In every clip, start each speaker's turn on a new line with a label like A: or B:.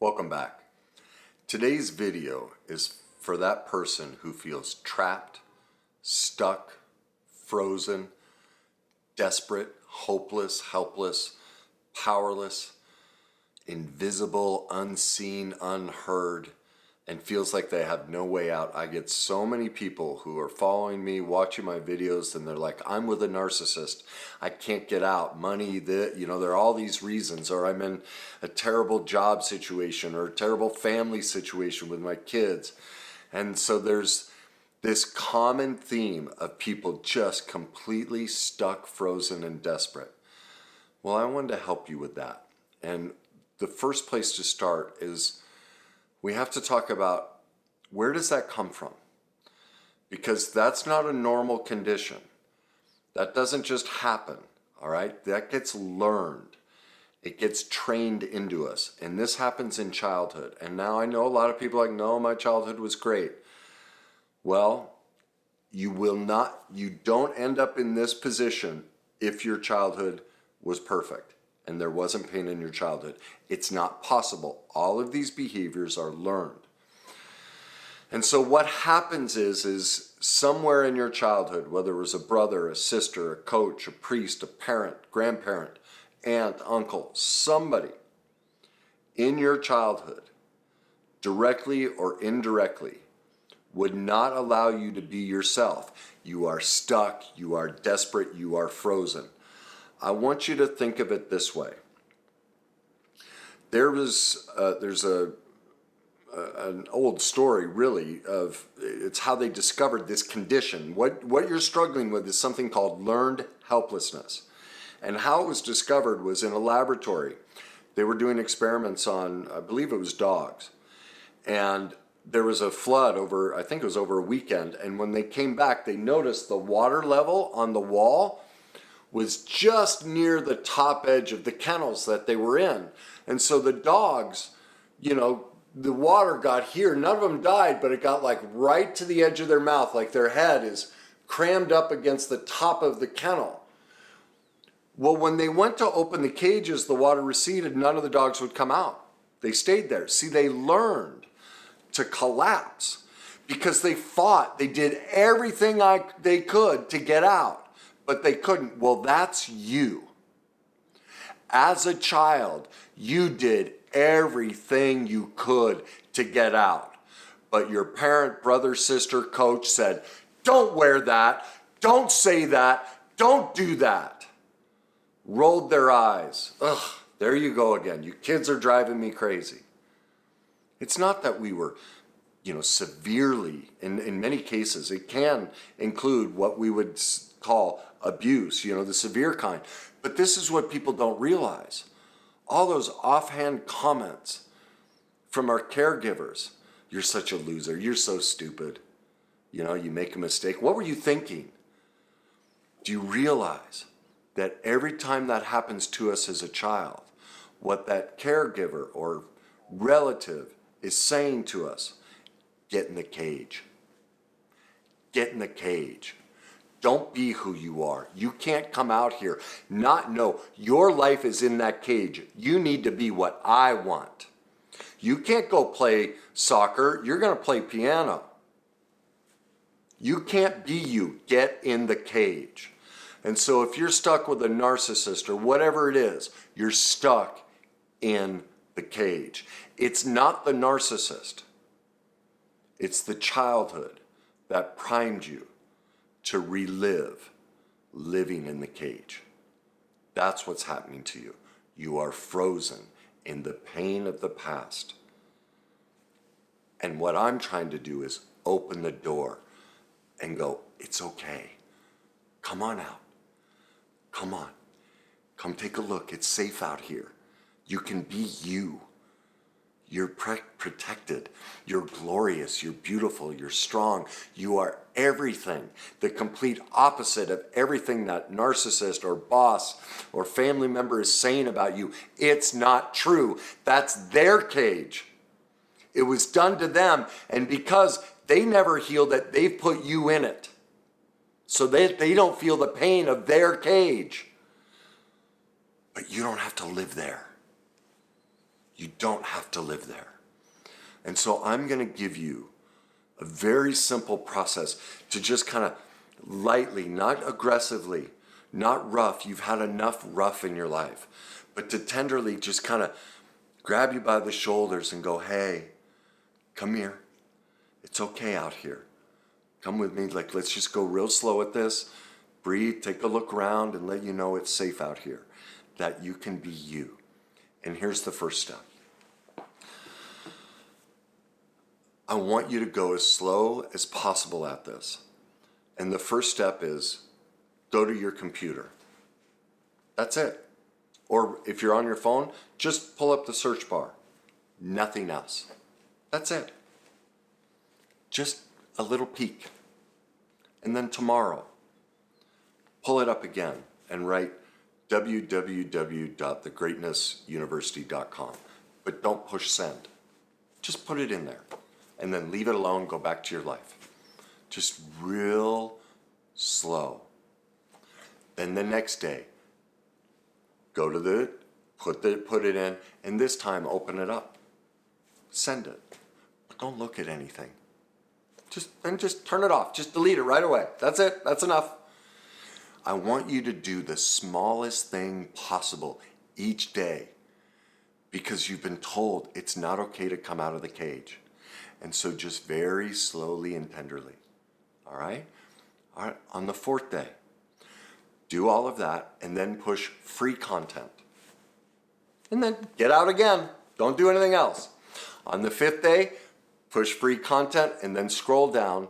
A: Welcome back. Today's video is for that person who feels trapped, stuck, frozen, desperate, hopeless, helpless, powerless, invisible, unseen, unheard, and feels like they have no way out. I get so many people who are following me, watching my videos, and they're like, I'm with a narcissist. I can't get out. Money, there are all these reasons, or I'm in a terrible job situation or a terrible family situation with my kids. And so there's this common theme of people just completely stuck, frozen, and desperate. Well, I wanted to help you with that. And the first place to start is we have to talk about, where does that come from? Because that's not a normal condition. That doesn't just happen, all right? That gets learned. It gets trained into us. And this happens in childhood. And now I know a lot of people are like, no, my childhood was great. Well, you don't end up in this position if your childhood was perfect and there wasn't pain in your childhood. It's not possible. All of these behaviors are learned. And so what happens is somewhere in your childhood, whether it was a brother, a sister, a coach, a priest, a parent, grandparent, aunt, uncle, somebody in your childhood, directly or indirectly, would not allow you to be yourself. You are stuck, you are desperate, you are frozen. I want you to think of it this way. There's an old story, really, of it's how they discovered this condition. What you're struggling with is something called learned helplessness. And how it was discovered was in a laboratory. They were doing experiments on, I believe it was dogs. And there was a flood over, I think it was over a weekend. And when they came back, they noticed the water level on the wall was just near the top edge of the kennels that they were in. And so the dogs, the water got here. None of them died, but it got like right to the edge of their mouth, like their head is crammed up against the top of the kennel. Well, when they went to open the cages, the water receded, none of the dogs would come out. They stayed there. See, they learned to collapse because they fought. They did everything they could to get out. But they couldn't. Well, that's you. As a child, you did everything you could to get out. But your parent, brother, sister, coach said, don't wear that, don't say that, don't do that. Rolled their eyes. Ugh, there you go again. You kids are driving me crazy. It's not that we were, severely, in many cases, it can include what we would call abuse, the severe kind. But this is what people don't realize. All those offhand comments from our caregivers. You're such a loser. You're so stupid. You make a mistake. What were you thinking? Do you realize that every time that happens to us as a child, what that caregiver or relative is saying to us, get in the cage. Get in the cage. Don't be who you are. You can't come out here. No, your life is in that cage. You need to be what I want. You can't go play soccer. You're going to play piano. You can't be you. Get in the cage. And so if you're stuck with a narcissist or whatever it is, you're stuck in the cage. It's not the narcissist. It's the childhood that primed you to relive living in the cage. That's what's happening to you. You are frozen in the pain of the past. And what I'm trying to do is open the door and go, it's okay. Come on out. Come on. Come take a look. It's safe out here. You can be you. You're protected. You're glorious. You're beautiful. You're strong. You are everything. The complete opposite of everything that narcissist or boss or family member is saying about you. It's not true. That's their cage. It was done to them. And because they never healed it, they've put you in it. So they don't feel the pain of their cage. But you don't have to live there. You don't have to live there. And so I'm going to give you a very simple process to just kind of lightly, not aggressively, not rough. You've had enough rough in your life, but to tenderly just kind of grab you by the shoulders and go, hey, come here. It's okay out here. Come with me. Like, let's just go real slow at this. Breathe, take a look around, and let you know it's safe out here, that you can be you. And here's the first step. I want you to go as slow as possible at this. And the first step is go to your computer. That's it. Or if you're on your phone, just pull up the search bar. Nothing else. That's it. Just a little peek. And then tomorrow, pull it up again and write www.thegreatnessuniversity.com. But don't push send. Just put it in there. And then leave it alone, go back to your life. Just real slow. Then the next day, go to put it in, and this time open it up. Send it. But don't look at anything. Just turn it off. Just delete it right away. That's it. That's enough. I want you to do the smallest thing possible each day because you've been told it's not okay to come out of the cage. And so just very slowly and tenderly. All right? All right. On the fourth day, do all of that and then push free content. And then get out again. Don't do anything else. On the fifth day, push free content and then scroll down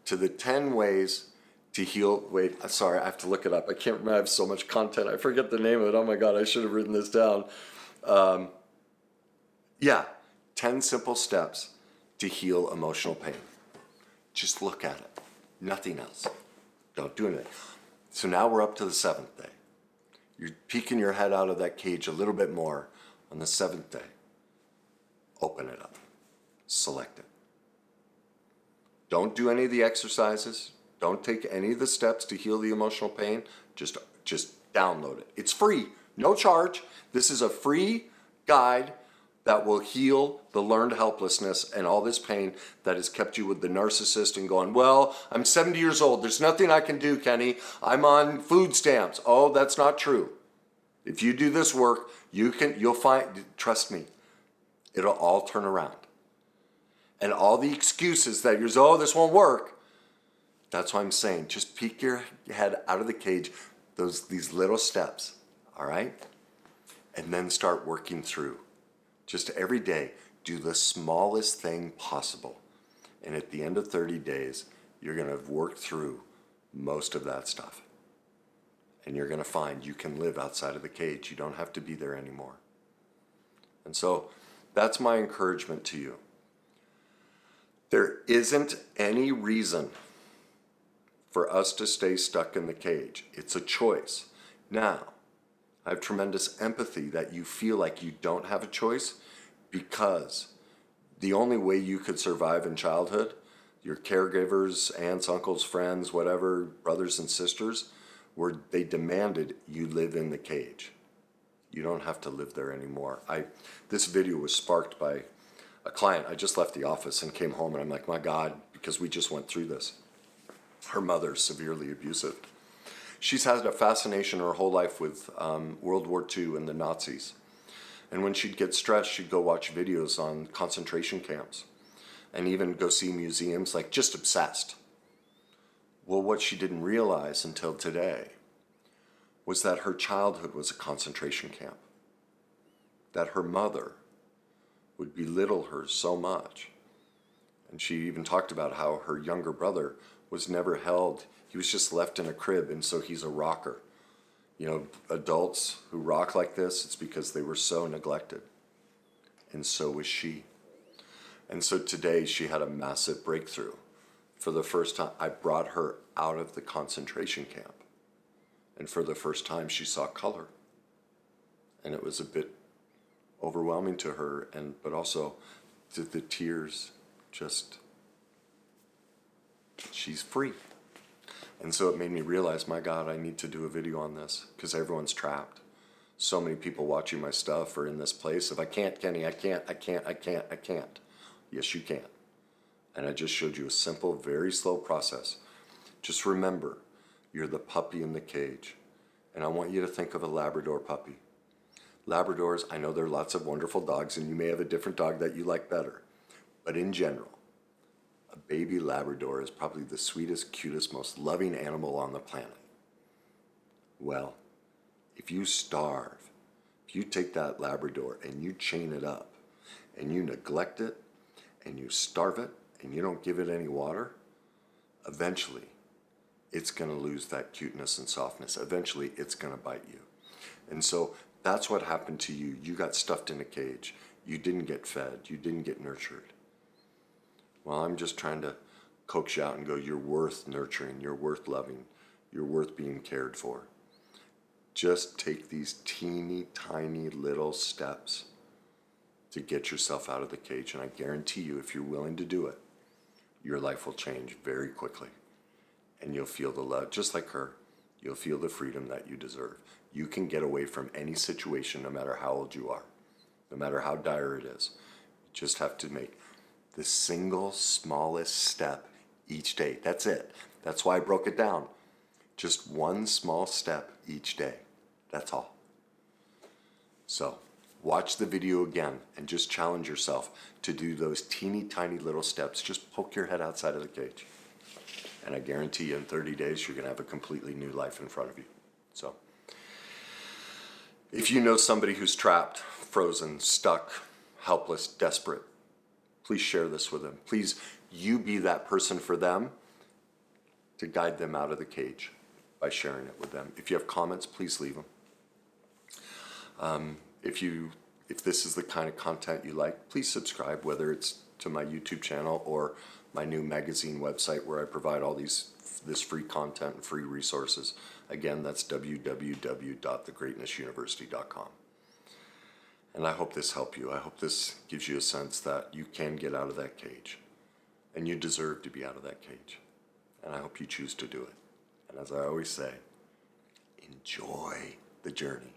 A: to the 10 ways to heal. Wait, sorry, I have to look it up. I can't remember. I have so much content. I forget the name of it. Oh my God, I should have written this down. 10 simple steps to heal emotional pain. Just look at it. Nothing else. Don't do anything. So now we're up to the seventh day. You're peeking your head out of that cage a little bit more on the seventh day. Open it up. Select it. Don't do any of the exercises. Don't take any of the steps to heal the emotional pain. Just download it. It's free. No charge. This is a free guide that will heal the learned helplessness and all this pain that has kept you with the narcissist and going, well, I'm 70 years old. There's nothing I can do, Kenny. I'm on food stamps. Oh, that's not true. If you do this work, you'll find, trust me, it'll all turn around. And all the excuses that you're, oh, this won't work. That's why I'm saying, just peek your head out of the cage, these little steps, all right? And then start working through. Just every day, do the smallest thing possible. And at the end of 30 days, you're going to have worked through most of that stuff. And you're going to find you can live outside of the cage. You don't have to be there anymore. And so that's my encouragement to you. There isn't any reason for us to stay stuck in the cage. It's a choice. Now, I have tremendous empathy that you feel like you don't have a choice because the only way you could survive in childhood, your caregivers, aunts, uncles, friends, whatever, brothers and sisters, they demanded you live in the cage. You don't have to live there anymore. This video was sparked by a client. I just left the office and came home and I'm like, my God, because we just went through this. Her mother's severely abusive. She's had a fascination her whole life with World War II and the Nazis. And when she'd get stressed, she'd go watch videos on concentration camps and even go see museums, like just obsessed. Well, what she didn't realize until today was that her childhood was a concentration camp, that her mother would belittle her so much. And she even talked about how her younger brother was never held. He was just left in a crib, and so he's a rocker. You know, adults who rock like this, it's because they were so neglected. And so was she. And so today she had a massive breakthrough. For the first time, I brought her out of the concentration camp. And for the first time, she saw color. And it was a bit overwhelming to her, but also the tears just, she's free. And so it made me realize, my God, I need to do a video on this because everyone's trapped. So many people watching my stuff or in this place. If I can't, Kenny, I can't. Yes, you can. And I just showed you a simple, very slow process. Just remember, you're the puppy in the cage. And I want you to think of a Labrador puppy. Labradors, I know there are lots of wonderful dogs, and you may have a different dog that you like better. But in general, a baby Labrador is probably the sweetest, cutest, most loving animal on the planet. Well, if you starve, if you take that Labrador and you chain it up, and you neglect it, and you starve it, and you don't give it any water, eventually it's going to lose that cuteness and softness. Eventually it's going to bite you. And so that's what happened to you. You got stuffed in a cage. You didn't get fed. You didn't get nurtured. Well, I'm just trying to coax you out and go, you're worth nurturing. You're worth loving. You're worth being cared for. Just take these teeny tiny little steps to get yourself out of the cage. And I guarantee you, if you're willing to do it, your life will change very quickly. And you'll feel the love, just like her. You'll feel the freedom that you deserve. You can get away from any situation, no matter how old you are, no matter how dire it is. You just have to make the single smallest step each day. That's it. That's why I broke it down. Just one small step each day. That's all. So, watch the video again and just challenge yourself to do those teeny tiny little steps. Just poke your head outside of the cage. And I guarantee you in 30 days, you're going to have a completely new life in front of you. So, if you know somebody who's trapped, frozen, stuck, helpless, desperate, please share this with them. Please, you be that person for them to guide them out of the cage by sharing it with them. If you have comments, please leave them. If this is the kind of content you like, please subscribe, whether it's to my YouTube channel or my new magazine website where I provide all this free content and free resources. Again, that's www.thegreatnessuniversity.com. And I hope this helped you. I hope this gives you a sense that you can get out of that cage. And you deserve to be out of that cage. And I hope you choose to do it. And as I always say, enjoy the journey.